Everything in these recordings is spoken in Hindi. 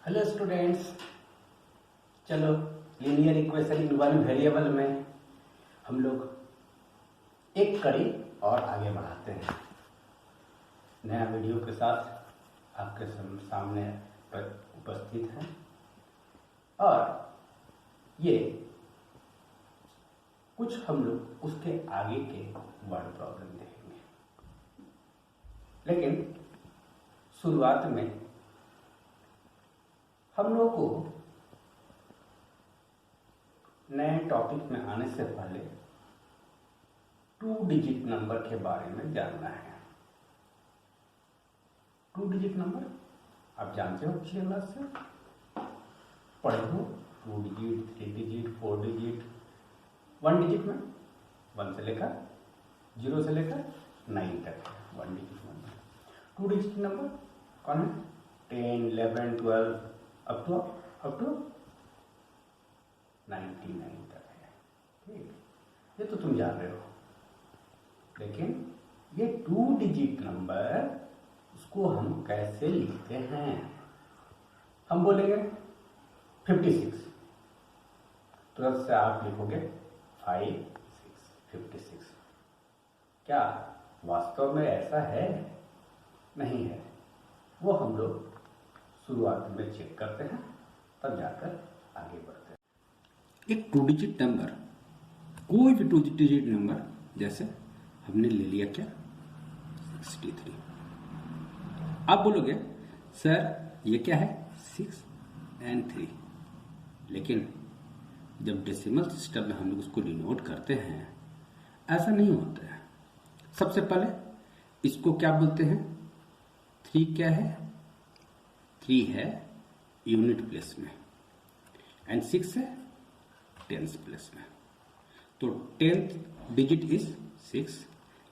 हेलो स्टूडेंट्स, चलो linear equation in one variable में हम लोग एक कड़ी और आगे बढ़ाते हैं। नया वीडियो के साथ आपके सामने उपस्थित है और ये कुछ हम लोग उसके आगे के वर्ड प्रॉब्लम देखेंगे। लेकिन शुरुआत में हम लोग को नए टॉपिक में आने से पहले 2 डिजिट नंबर के बारे में जानना है। 2 डिजिट नंबर आप जानते हो, पिछले क्लास से पढ़े हो। 2 डिजिट, 3 डिजिट, 4 डिजिट, 1 डिजिट में 1 से लेकर 0 से लेकर 9 तक है 1 डिजिट नंबर। 2 डिजिट नंबर कौन है? 10, 11, 12 अप टू 99 तक है। ठीक, ये तो तुम जान रहे हो। लेकिन ये 2 डिजिट नंबर, उसको हम कैसे लिखते हैं? हम बोलेंगे 56, तुरंत से आप लिखोगे 5, 6, 56। क्या वास्तव में ऐसा है? नहीं है। वो हम लोग शुरुआत में चेक करते हैं, तब जाकर आगे बढ़ते हैं। एक 2 डिजिट नंबर, कोई भी 2 डिजिट नंबर, जैसे हमने ले लिया क्या 63। आप बोलोगे सर ये क्या है 6 और 3, लेकिन जब डेसिमल सिस्टम में हम लोग उसको डिनोट करते हैं ऐसा नहीं होता है। सबसे पहले इसको क्या बोलते हैं? 3 क्या है? 3 है यूनिट प्लेस में एंड 6 है टेंस प्लेस में। तो 10th digit is 6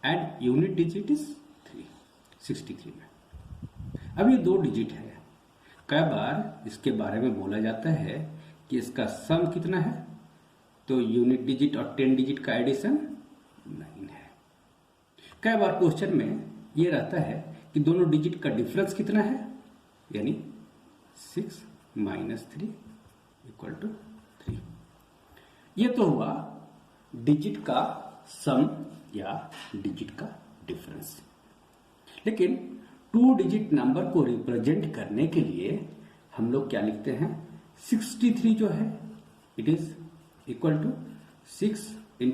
and unit digit is 3, 63 में। अब ये 2 डिजिट है। कई बार इसके बारे में बोला जाता है कि इसका सम कितना है, तो यूनिट डिजिट और 10 डिजिट का एडिशन 9 है। कई बार क्वेश्चन में ये रहता है कि दोनों डिजिट का डिफरेंस कितना है, यानी 6 - 3 = 3। ये तो हुआ डिजिट का सम या डिजिट का डिफरेंस। लेकिन 2 डिजिट नंबर को रिप्रेजेंट करने के लिए हम लोग क्या लिखते हैं? 63 जो है इट इज इक्वल टू 6 ×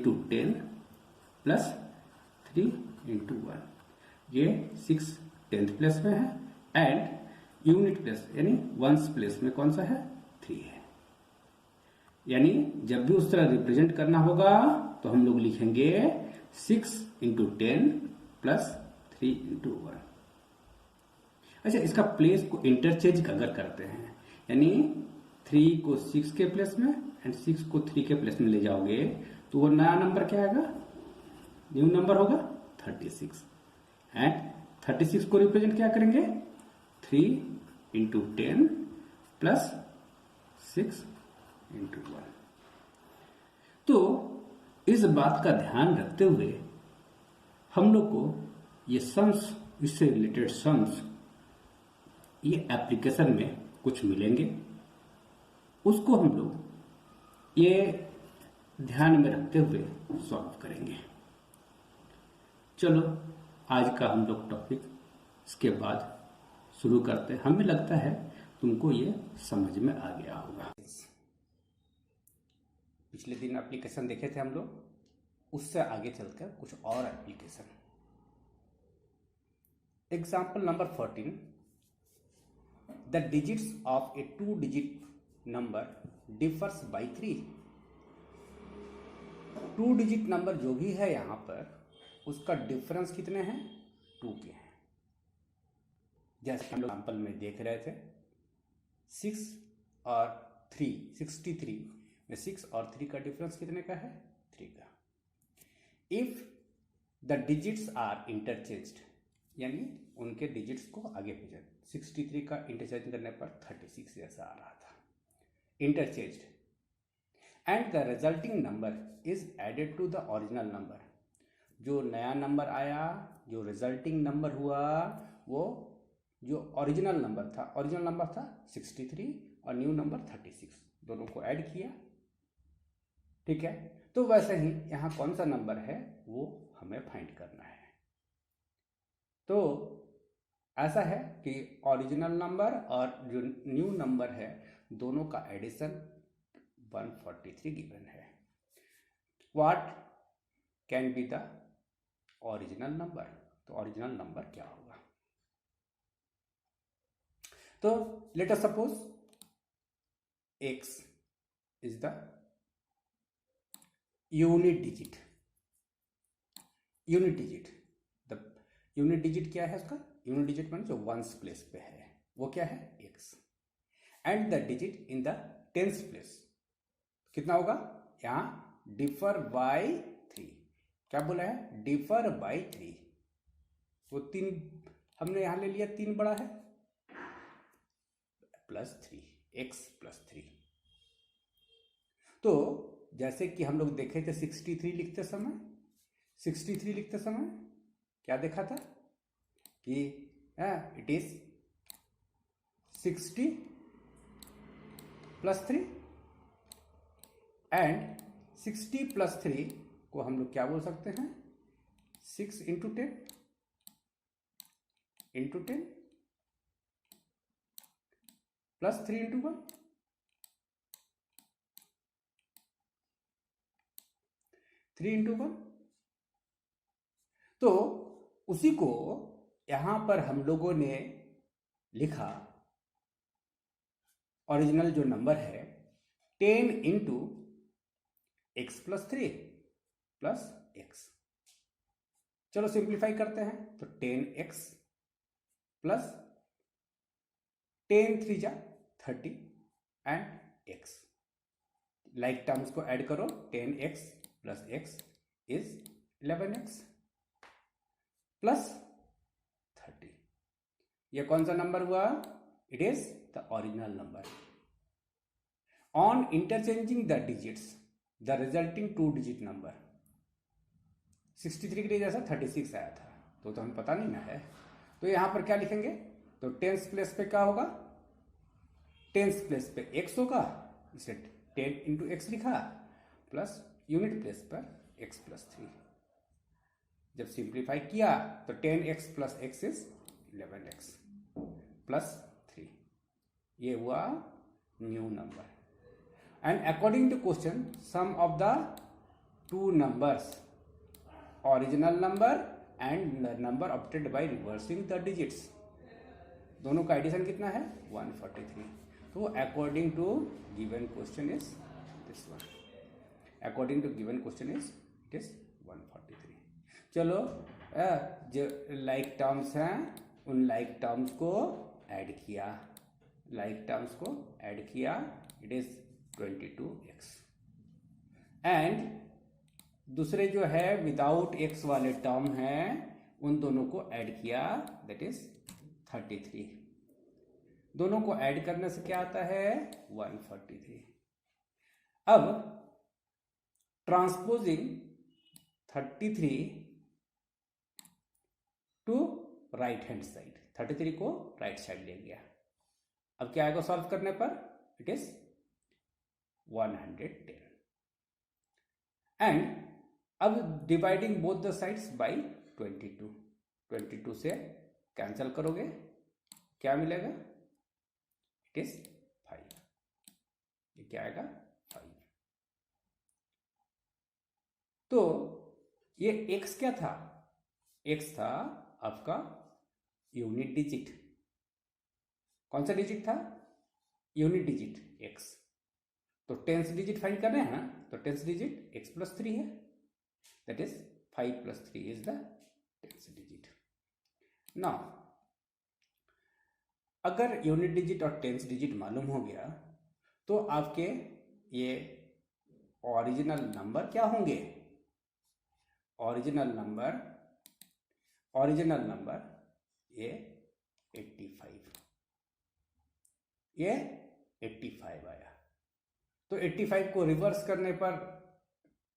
10 + 3 × 1। ये 6 10th प्लेस में है एंड यूनिट प्लेस यानी वंस प्लेस में कौन सा है? 3 है। यानी जब भी उस तरह रिप्रेजेंट करना होगा तो हम लोग लिखेंगे 6 × 10 + 3 × 1। अच्छा, इसका प्लेस को इंटरचेंज अगर करते हैं, यानी 3 को 6 के प्लेस में एंड 6 को 3 के प्लेस में ले जाओगे तो वो नया नंबर क्या आएगा? न्यू नंबर होगा 36। एंड 36 को रिप्रेजेंट क्या करेंगे? 3 × 10 + 6 × 1। तो इस बात का ध्यान रखते हुए हम लोग को ये सम्स, इससे रिलेटेड सम्स, ये एप्लीकेशन में कुछ मिलेंगे, उसको हम लोग ये ध्यान में रखते हुए सॉल्व करेंगे। चलो आज का हम लोग टॉपिक इसके बाद शुरू करते हैं। हमें लगता है तुमको ये समझ में आ गया होगा। पिछले दिन एप्लीकेशन देखे थे हम लोग, उससे आगे चलकर कुछ और application. Example number 14, the digits of a 2 digit number differs by 3। 2 digit number जो भी है यहाँ पर, उसका डिफरेंस कितने हैं? 2 के हैं। जैसे हम लोग एग्जाम्पल में देख रहे थे 6 और 3, 63 में 6 और 3 का डिफरेंस कितने का है? 3 का। If the digits are interchanged, यानी उनके डिजिट्स को आगे भेजा, 63 का इंटरचेंज करने पर 36 जैसा आ रहा था, interchanged, and the resulting number is added to the original number. जो नया नंबर आया, जो रिजल्टिंग नंबर हुआ, वो जो ओरिजिनल नंबर था 63 और न्यू नंबर 36, दोनों को ऐड किया। ठीक है, तो वैसे ही यहाँ कौन सा नंबर है वो हमें फाइंड करना है। तो ऐसा है कि ओरिजिनल नंबर और जो न्यू नंबर है दोनों का एडिशन 143 गिवन है। What can be the original number? तो ओरिजिनल नंबर क्या होगा? तो let us suppose x is the unit digit. The unit digit क्या है उसका? यूनिट डिजिट मान जो वंस प्लेस पे है वो क्या है? x। And the digit in the tens place कितना होगा? यहाँ डिफर बाय 3। क्या बोला है? Differ by 3। तो 3 हमने यहां ले लिया, 3 बड़ा है, +3, x +3। तो जैसे कि हम लोग देखे थे 63 लिखते समय क्या देखा था कि इट इज 60 + 3 एंड 60 + 3 को हम लोग क्या बोल सकते हैं? 6 × 10 + 3 × 1 3 × 1। तो उसी को यहां पर हम लोगों ने लिखा, ओरिजिनल जो नंबर है 10 × x + 3 + x। चलो सिंप्लीफाई करते हैं। तो 10x + 10 × 3 = 30 and x। Like terms को ऐड करो, 10x + x इज 11x + 30। ये कौन सा नंबर हुआ? It is the original number. On interchanging the digits the resulting 2 digit number 63 के जैसा 36 आया था, तो हमें पता नहीं ना है। तो यहां पर क्या लिखेंगे? तो टेंस प्लेस पे क्या होगा? टेंस प्लेस पे x होगा, इसे 10 × x लिखा, प्लस यूनिट प्लेस पर x + 3। जब सिंप्लीफाई किया तो 10x + x इज 11x + 3। ये हुआ new number. And according to question sum of the 2 numbers, original number and the number obtained by reversing the digits, दोनों का एडिशन कितना है? 143। तो according to given question is this one. According to given question is it is 143। चलो जो लाइक टर्म्स हैं उन लाइक टर्म्स को ऐड किया, इट इज 22x। एंड दूसरे जो है विदाउट x वाले टर्म हैं उन दोनों को ऐड किया, दैट इज 33। दोनों को ऐड करने से क्या आता है? 143। अब transposing 33 to right hand side, 33 को राइट साइड ले गया। अब क्या आएगा सॉल्व करने पर? It is 110। एंड अब dividing both the sides bye 22 से कैंसिल करोगे, क्या मिलेगा? It is 5। ये क्या आएगा? 5। तो ये x क्या था? x था आपका यूनिट डिजिट। कौन सा डिजिट था? Unit digit x। तो टेंस डिजिट फाइंड कर रहे हैं ना, तो टेंस डिजिट x + 3 है, that is 5 + 3 is the tens digit. Now अगर यूनिट डिजिट और टेंस डिजिट मालूम हो गया तो आपके ये ओरिजिनल नंबर क्या होंगे? ओरिजिनल नंबर ये 85, ये 85 आया। तो 85 को रिवर्स करने पर,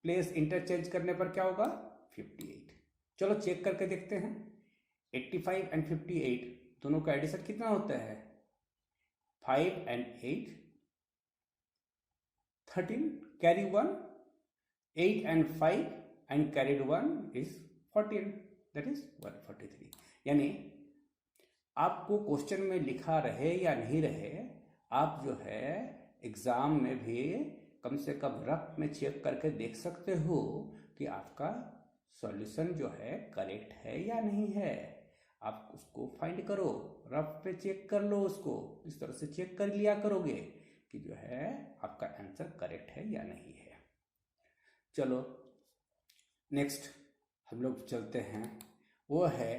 प्लेस इंटरचेंज करने पर क्या होगा? 58। चलो चेक करके देखते हैं। 85 एंड 58 दोनों का एडिशन कितना होता है? 5 and 8, 13, carry 1, 8 and 5 and carried 1 is 14, that is 143. यानी आपको क्वेश्चन में लिखा रहे या नहीं रहे, आप जो है एग्जाम में भी कम से कम रफ में चेक करके देख सकते हो कि आपका सॉल्यूशन जो है करेक्ट है या नहीं है। आप उसको फाइंड करो, रफ पे चेक कर लो, उसको इस तरह से चेक कर लिया करोगे कि जो है आपका आंसर करेक्ट है या नहीं है। चलो नेक्स्ट हम लोग चलते हैं, वो है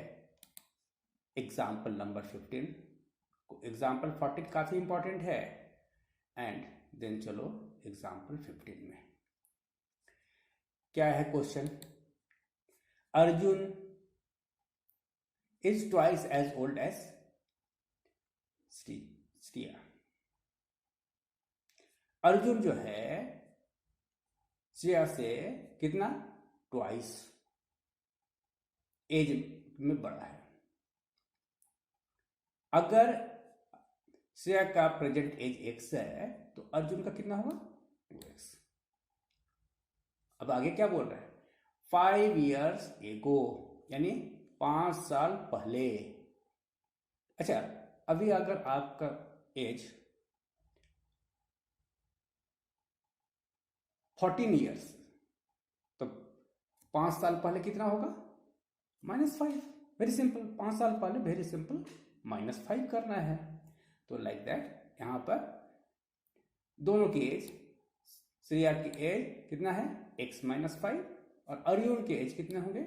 एग्जाम्पल नंबर 15। एग्जाम्पल 14 काफी इंपॉर्टेंट है, एंड देन चलो एग्जाम्पल 15 में क्या है question. Arjun is twice as old as Shriya। Arjun जो है श्रेया से कितना? ट्वाइस एज में बड़ा है। अगर श्रेया का प्रेजेंट एज x है तो अर्जुन का कितना होगा? 2x। अब आगे क्या बोल रहा है? 5 years ago, यानी 5 साल पहले। अच्छा, अभी अगर आपका एज 14 years, तो 5 साल पहले कितना होगा? -5। वेरी सिंपल, 5 साल पहले वेरी सिंपल -5 करना है। तो लाइक दैट यहां पर दोनों की एज, श्रेया की एज कितना है? x - 5, और अर्जुन के एज कितने होंगे?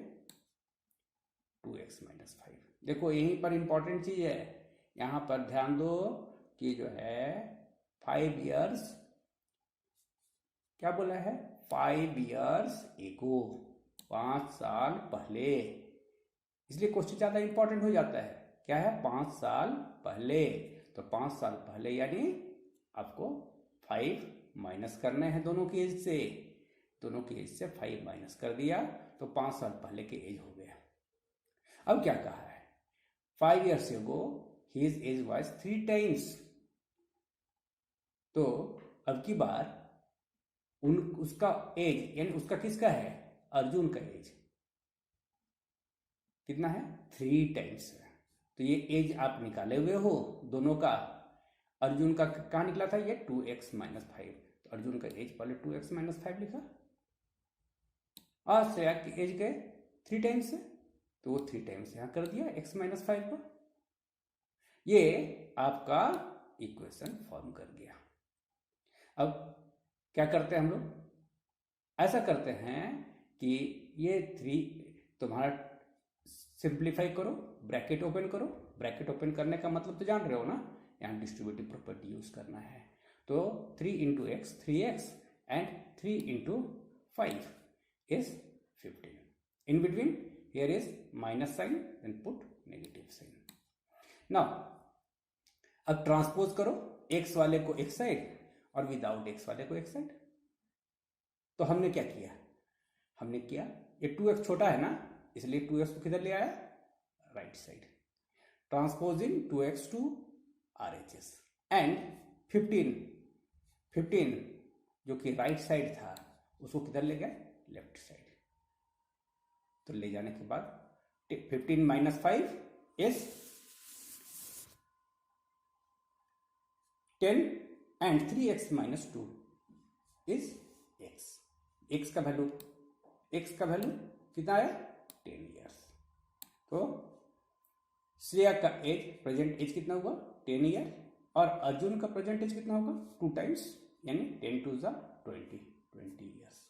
2x - 5। देखो यहीं पर इंपॉर्टेंट चीज है, यहां पर ध्यान दो कि जो है 5 years, क्या बोला है? 5 years ago, 5 साल पहले। इसलिए क्वेश्चन ज्यादा इंपॉर्टेंट हो जाता है। क्या है? 5 साल पहले। तो 5 साल पहले यानी आपको 5 माइनस करने हैं दोनों की एज से। दोनों की एज से 5 माइनस कर दिया तो 5 साल पहले के एज हो गया। अब क्या कहा है? 5 years ago his age was 3 times। तो अब की बार उसका एज, यानी उसका किसका है? अर्जुन का एज कितना है? 3 टाइम्स है। तो ये एज आप निकाले हुए हो दोनों का। अर्जुन का कहाँ निकला था? ये 2x - 5। तो अर्जुन का एज पहले 2x - 5 लिखा, और श्रेया की एज गए 3 टाइम्स है, तो वो 3 टाइम्स यहां कर दिया x - 5 को। ये आपका इक्वेशन फॉर्म कर गया। अब क्या करते हैं हम लोग? ऐसा करते हैं कि ये 3 तुम्हारा सिंप्लीफाई करो, ब्रैकेट ओपन करो। ब्रैकेट ओपन करने का मतलब तो जान रहे हो ना, यहां डिस्ट्रीब्यूटिव प्रॉपर्टी यूज करना है। तो 3 × x 3x, and 3 × 5 is 15। In between here is minus sign, then put negative sign। Now अब ट्रांसपोज करो x वाले को एक साइड और विदाउट x वाले को एक साइड। तो हमने क्या किया? हमने किया, ये 2x छोटा है ना, इसलिए 2x को किधर ले आया? Right side. Transposing 2x to RHS, and 15 जो कि राइट साइड था उसको किधर ले गए? Left side. तो ले जाने के बाद 15 - 5 is 10, and 3x - 2 is x। x का वैल्यू कितना आया? 10 years। तो श्रेया का एज, प्रेजेंट एज कितना हुआ? 10 ईयर, और अर्जुन का प्रेजेंट एज कितना होगा? 2 टाइम्स, यानी 10 × 2 = 20 years।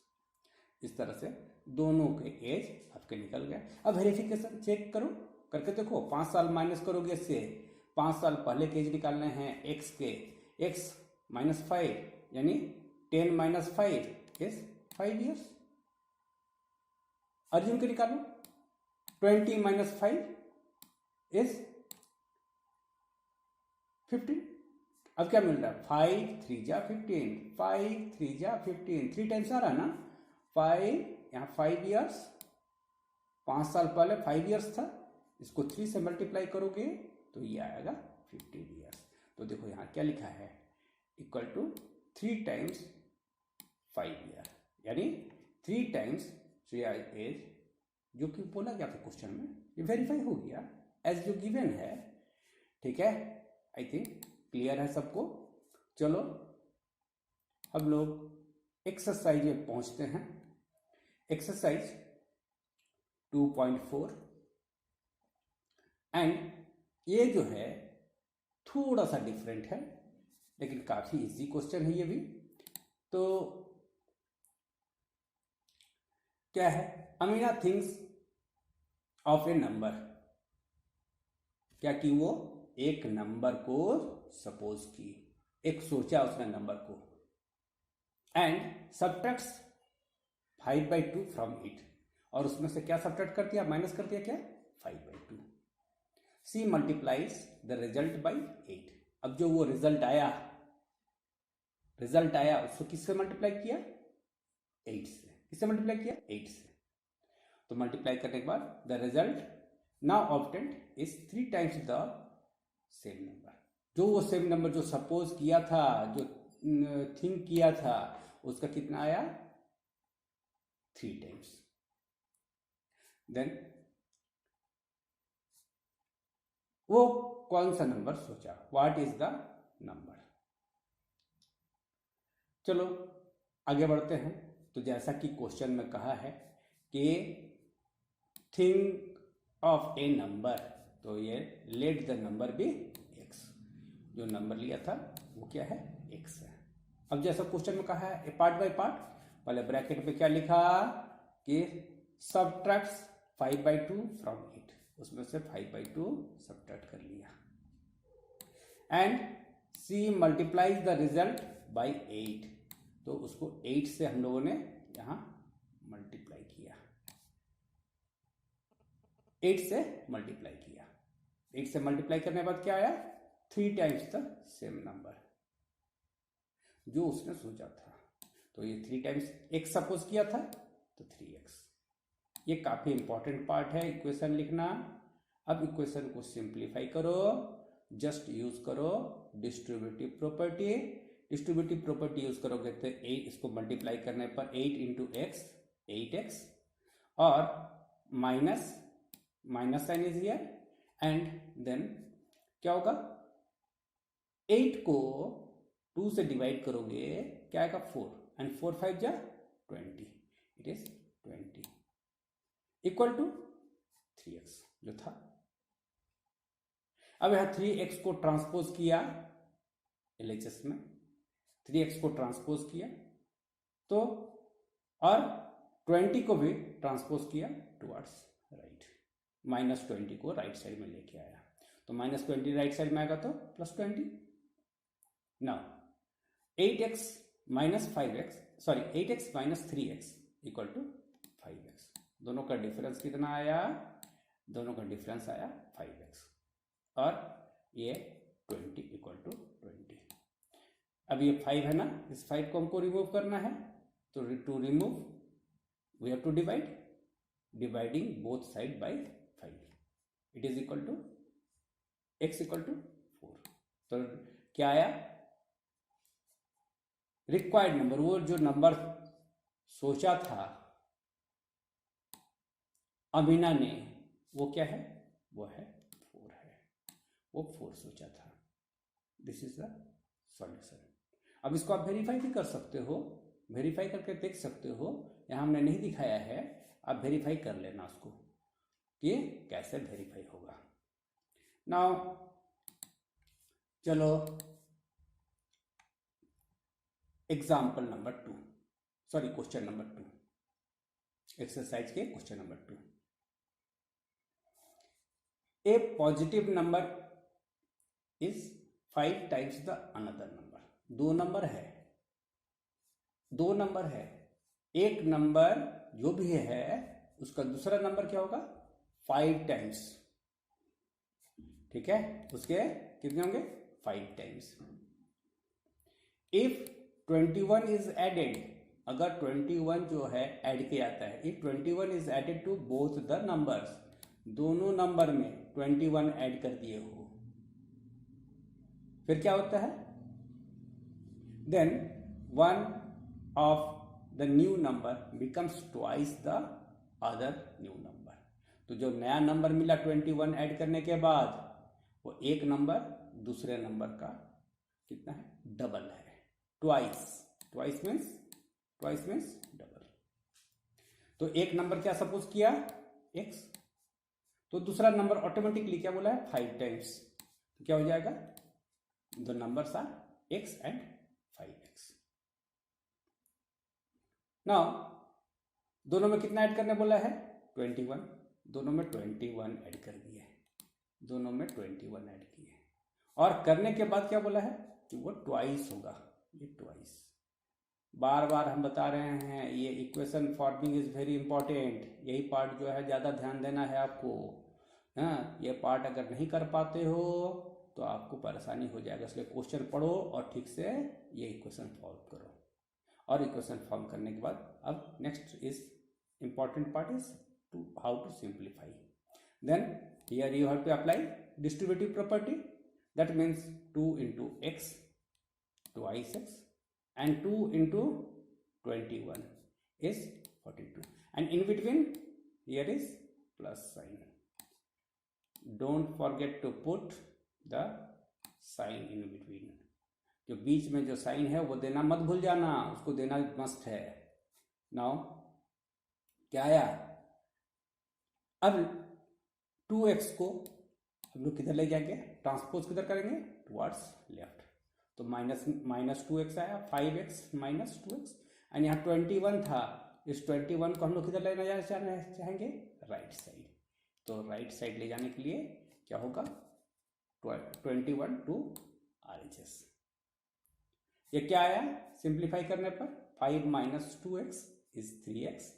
इस तरह से दोनों के एज आपके निकल गए। अब वेरिफिकेशन चेक करो, करके देखो। 5 साल माइनस करोगे इससे, 5 साल पहले के एज निकालने हैं x के। x - 5 यानी 10 - 5 is 5 years। अर्जुन के निकालो, 20 - 5 is 15। अब क्या मिल रहा है? 5 3 = 15, 5 3 = 15, 3 टाइम्स आ रहा है ना। 5 यहाँ 5 years, 5 साल पहले 5 years था, इसको 3 से मल्टीप्लाई करोगे तो ये आएगा 15 ईयर्स। तो देखो यहाँ क्या लिखा है, इक्वल टू 3 टाइम्स 5 ईयर, यानी 3 टाइम्स श्रेया एज, जो कि बोला गया था क्वेश्चन में, ये वेरीफाई हो गया एज जो गिवन है। ठीक है, आई थिंक क्लियर है सबको। चलो हम लोग एक्सरसाइज में पहुंचते हैं। एक्सरसाइज 2.4 एंड ये जो है थोड़ा सा डिफरेंट है, लेकिन काफी इजी क्वेश्चन है ये भी। तो क्या है, Amina things of A number, क्या कि वो एक नंबर को सपोज की, एक सोचा उसने नंबर को, एंड सब्ट्रैक्ट्स 5/2 फ्रॉम इट, और उसमें से क्या सब्ट्रैक्ट कर दिया, माइनस कर दिया क्या, 5/2। सी मल्टीप्लाइज द रिजल्ट बाई 8। अब जो वो रिजल्ट आया उसको किससे मल्टीप्लाई किया, 8 से। किससे मल्टीप्लाई किया, 8 से। तो मल्टीप्लाई करने के बाद the result now obtained is 3 times the same number. जो वो सेम नंबर जो सपोज किया था, जो थिंक किया था, उसका कितना आया, 3 टाइम्स। देन वो कौन सा नंबर सोचा, व्हाट इज द नंबर। चलो आगे बढ़ते हैं। तो जैसा कि क्वेश्चन में कहा है कि थिंक ऑफ ए नंबर, तो ये let the number be x, जो नंबर लिया था वो क्या है, x है। अब जैसा क्वेश्चन में कहा है पार्ट बाय पार्ट, पहले ब्रैकेट में क्या लिखा कि सब्ट्रैक्ट्स 5/2 फ्रॉम 8, उसमें से 5/2 सब्ट्रैक्ट कर लिया, and see multiplies the result by 8, तो उसको 8 से हम लोगों ने यहां मल्टीप्लाई किया, 8 से मल्टीप्लाई किया। 8 से मल्टीप्लाई करने के बाद क्या आया, 3 टाइम्स द सेम नंबर जो उसने सोचा था। तो ये 3 टाइम्स x सपोज किया था, तो 3x। ये काफी इंपॉर्टेंट पार्ट है इक्वेशन लिखना। अब इक्वेशन को सिंप्लीफाई करो, जस्ट यूज करो distributive property. Distributive property use करोगे तो 8, इसको मल्टीप्लाई करने पर 8 इंटू एक्स 8x, और minus sign is here, and then क्या होगा, 8 को 2 से डिवाइड करोगे क्या आएगा, 4, एंड 4 5 जा 20, it is 20 equal to 3x जो था। अब यहां 3x को ट्रांसपोज किया LHS में, 3x को ट्रांसपोज किया तो, और 20 को भी ट्रांसपोज किया टुवर्ड्स राइट, -20 को राइट साइड में लेके आया, तो -20 राइट साइड में आएगा तो +20। Now 8x minus 5x, sorry 8x minus 3x equal to 5x। दोनों का डिफरेंस कितना आया, दोनों का डिफरेंस आया 5x, और ये 20 इक्वल टू 20। अब ये 5 है ना, इस 5 को हमको रिमूव करना है, तो to remove we have to dividing both side by 5, it is equal to x equal to 4। तो क्या आया, रिक्वायर्ड नंबर, वो जो नंबर सोचा था अमीना ने, वो क्या है, वो है 4 है, वो 4 सोचा था। This is the solution. अब इसको आप वेरीफाई भी कर सकते हो, वेरीफाई करके देख सकते हो, यहां हमने नहीं दिखाया है, आप वेरीफाई कर लेना उसको कि कैसे वेरीफाई होगा। नाउ चलो example number 2, sorry question number 2, exercise के question number 2। A positive number is 5 times the another number. दो नंबर है, एक नंबर जो भी है उसका दूसरा नंबर क्या होगा, 5 टाइम्स, ठीक है, उसके कितने होंगे, 5 टाइम्स। इफ 21 इज एडेड, अगर 21 जो है ऐड किया जाता है, if 21 is added to both the numbers, दोनों नंबर में 21 ऐड कर दिए हो, फिर क्या होता है, then one of the new number becomes twice the other new number. तो जो नया नंबर मिला 21 ऐड करने के बाद, वो एक नंबर दूसरे नंबर का कितना है, डबल है, ट्वाइस। Twice means double. तो एक नंबर क्या सपोज किया, x, तो दूसरा नंबर ऑटोमेटिकली क्या बोला है, 5 टाइम्स। तो क्या हो जाएगा, the numbers are x and 5x। Now दोनों में कितना ऐड करने बोला है, 21। दोनों में 21 ऐड कर दिए, दोनों में 21 ऐड किए, और करने के बाद क्या बोला है कि वो ट्वाइस होगा, ये ट्वाइस। बार बार हम बता रहे हैं, ये equation forming is very important. यही पार्ट जो है ज़्यादा ध्यान देना है आपको। हाँ, ये पार्ट अगर नहीं कर पाते हो तो आपको परेशानी हो जाएगा। इसलिए क्वेश्चन पढ़ो और ठीक से ये इक्वेशन सॉल्व करो। और इक्वेशन फॉर्म करने के बाद अब next is important part is to how to simplify. Then here you have to apply distributive property, that means 2 into x twice x and 2 into 21 is 42, and in between here is plus sign. Don't forget to put the sign in between. जो बीच में जो साइन है वो देना मत भूल जाना, उसको देना मस्ट है। नाउ क्या आया, अब 2x को हम लोग किधर ले जाएंगे, ट्रांसपोज किधर करेंगे, टुवर्ड्स लेफ्ट। तो माइनस 2x आया, 5x माइनस 2x, एंड यहाँ 21 था, इस 21 को हम लोग किधर ले जाना चाहेंगे, राइट साइड। तो राइट साइड ले जाने के लिए क्या होगा, 21 टू RHS। ये क्या आया, सिंप्लीफाई करने पर 5 minus 2x is 3x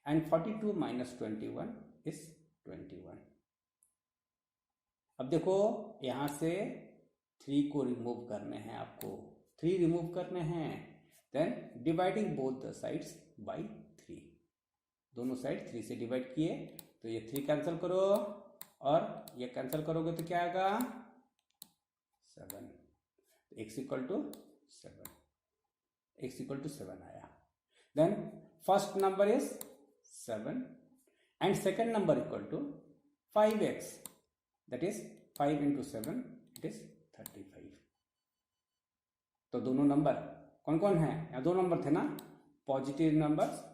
and 42 minus 21 is 21। अब देखो यहां से 3 को रिमूव करने हैं आपको, 3 रिमूव करने हैं। Then dividing both the sides by 3, दोनों साइड 3 से डिवाइड किए, तो ये 3 कैंसिल करो और ये कैंसिल करोगे तो क्या आएगा, 7। x equal to 7, x equal to 7 आया। Then first number is 7 and second number equal to 5x, that is 5 into 7 it is 35। तो दोनों नंबर कौन कौन है, या 2 नंबर थे ना, positive numbers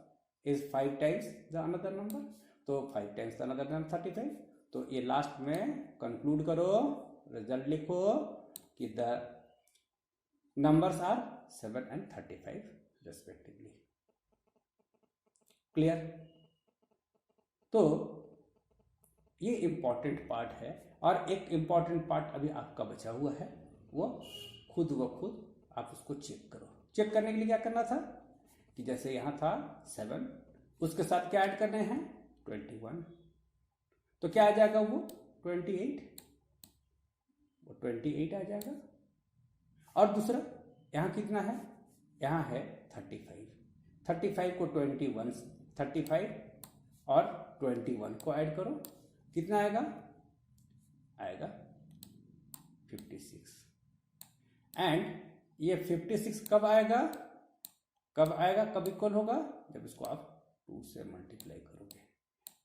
is 5 times the another number, तो 5 टाइम्स द अनदर नंबर 35। तो ये लास्ट में कंक्लूड करो, रिजल्ट लिखो कि the numbers are 7 and 35 respectively. Clear. तो ये इंपॉर्टेंट पार्ट है, और एक इंपॉर्टेंट पार्ट अभी आपका बचा हुआ है, वो खुद व खुद आप उसको चेक करो। चेक करने के लिए क्या करना था कि जैसे यहाँ था 7, उसके साथ क्या ऐड करने हैं, 21, तो क्या आ जाएगा, वो 28, वो 28 आ जाएगा। और दूसरा यहाँ कितना है, यहाँ है 35, 35 को 35 और 21 को ऐड करो, कितना आएगा, आएगा 56। एंड ये 56 कब आएगा, कब इक्वल होगा, जब इसको आप 2 से मल्टीप्लाई करोगे,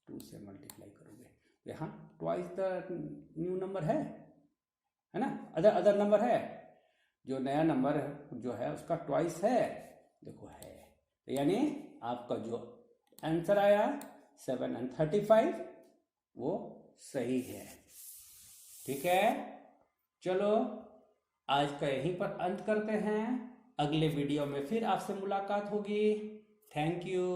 2 से मल्टीप्लाई करोगे। यहाँ ट्वाइस द न्यू नंबर है ना, अदर नंबर है, जो नया नंबर जो है उसका ट्वाइस है, देखो है। तो यानी आपका जो आंसर आया 7 and 35 वो सही है। ठीक है, चलो आज का यहीं पर अंत करते हैं, अगले वीडियो में फिर आपसे मुलाकात होगी। Thank you.